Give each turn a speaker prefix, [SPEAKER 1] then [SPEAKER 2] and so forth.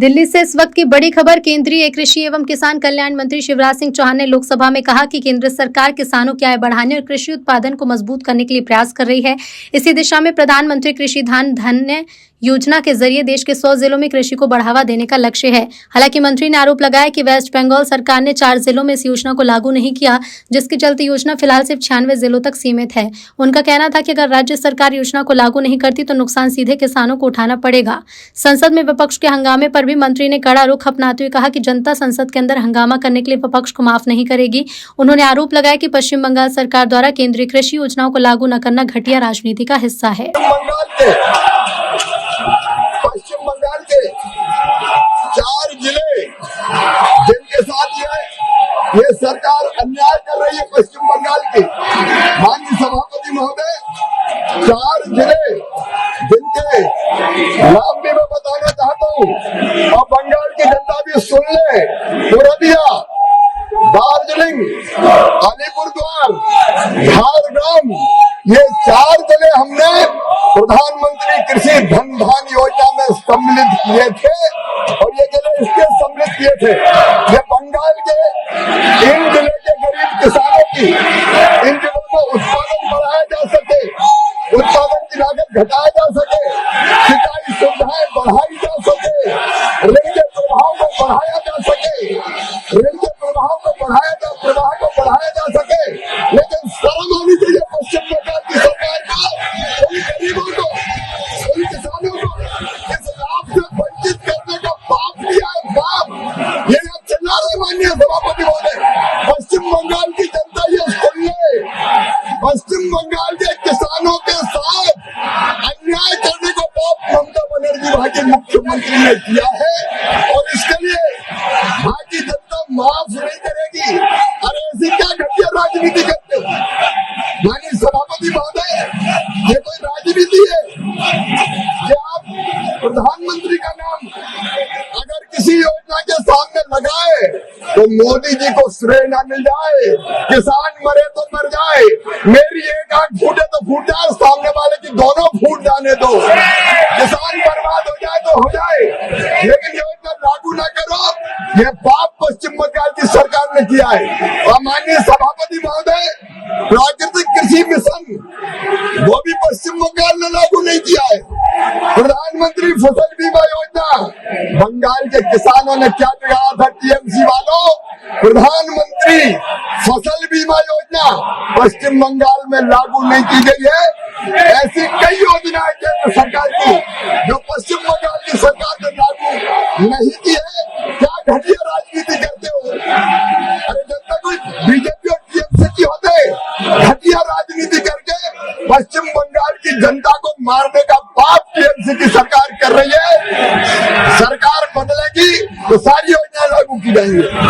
[SPEAKER 1] दिल्ली से इस वक्त की बड़ी खबर। केंद्रीय कृषि एवं किसान कल्याण मंत्री शिवराज सिंह चौहान ने लोकसभा में कहा कि केंद्र सरकार किसानों की आय बढ़ाने और कृषि उत्पादन को मजबूत करने के लिए प्रयास कर रही है। इसी दिशा में प्रधानमंत्री कृषि धन योजना के जरिए देश के 100 जिलों में कृषि को बढ़ावा देने का लक्ष्य है। हालांकि मंत्री ने आरोप लगाया कि वेस्ट बंगाल सरकार ने 4 जिलों में इस योजना को लागू नहीं किया, जिसके चलते योजना फिलहाल सिर्फ 96 जिलों तक सीमित है। उनका कहना था कि अगर राज्य सरकार योजना को लागू नहीं करती तो नुकसान सीधे किसानों को उठाना पड़ेगा। संसद में विपक्ष के हंगामे पर भी मंत्री ने कड़ा रुख अपनाते हुए कहा कि जनता संसद के अंदर हंगामा करने के लिए विपक्ष को माफ नहीं करेगी। उन्होंने आरोप लगाया कि पश्चिम बंगाल सरकार द्वारा केंद्रीय कृषि योजनाओं को लागू न करना घटिया राजनीति का हिस्सा है।
[SPEAKER 2] पश्चिम बंगाल के 4 जिले जिनके साथ ये सरकार अन्याय कर रही है, पश्चिम बंगाल की माननीय सभापति महोदय, 4 जिले जिनके नाम भी मैं बताना चाहता हूँ और बंगाल की जनता भी सुन ले। पुरुलिया, दार्जिलिंग, अलीपुरद्वार, झारग्राम, ये 4 जिले हमने प्रधानमंत्री कृषि धन योजना में सम्मिलित किए थे और ये जिले इसके सम्मिलित किए थे। ये बंगाल के इन जिले के गरीब किसानों की, इन जिलों में उत्पादन बढ़ाया जा सके, उत्पादन की लागत घटाया जा सके, सिंचाई सुविधाएं बढ़ाई जा सके, ऋण के प्रभाव को बढ़ाया जा सके, प्रवाह को बढ़ाया जा सके। लेकिन शर्म आनी चाहिए पश्चिम बंगाल की सरकार को, उन गरीबों को, उन किसानों को इस लाभ से वंचित करने का पाप किया है, पाप। ये आप चिल्ला रहे माननीय सभापति महोदय, पश्चिम बंगाल की जनता ये सुन ले, पश्चिम बंगाल के किसानों के साथ अन्याय करने का पाप ममता बनर्जी वहां के मुख्यमंत्री ने किया है और इसके लिए वहां की जनता माफ नहीं करेगी। अरे ऐसी क्या घटिया राजनीति करते हो माननीय सभापति महोदय, ये कोई राजनीति है कि आप प्रधानमंत्री का नाम अगर किसी योजना के सामने लगाए तो मोदी जी को श्रेय न मिल जाए, किसान मरे तो मर जाए, मेरी एक आंख फूटे तो फूट जाए, सामने वाले की दोनों फूट जाने दो, किसान बर्बाद हो जाए तो हो जाए, लेकिन योजना लागू न करो। ये पाप पश्चिम बंगाल की सरकार ने किया है। और माननीय सभापति महोदय, प्राकृतिक कृषि मिशन वो भी पश्चिम बंगाल ने लागू नहीं किया है। प्रधानमंत्री फसल बीमा योजना बंगाल के किसानों ने क्या बिगाड़ा था टीएमसी वालों, प्रधानमंत्री फसल बीमा योजना पश्चिम बंगाल में लागू नहीं की गई है। ऐसी कई योजनाएं केंद्र सरकार की जो पश्चिम बंगाल की सरकार ने लागू नहीं की है। क्या घटिया राजनीति करते हो? अरे जनता कोई बीजेपी और टीएमसी की होते, घटिया राजनीति करके पश्चिम बंगाल की जनता को मारने का पाप टीएमसी की सरकार कर रही है। सरकार बदलेगी तो सारी योजनाएं लागू की जाएंगी।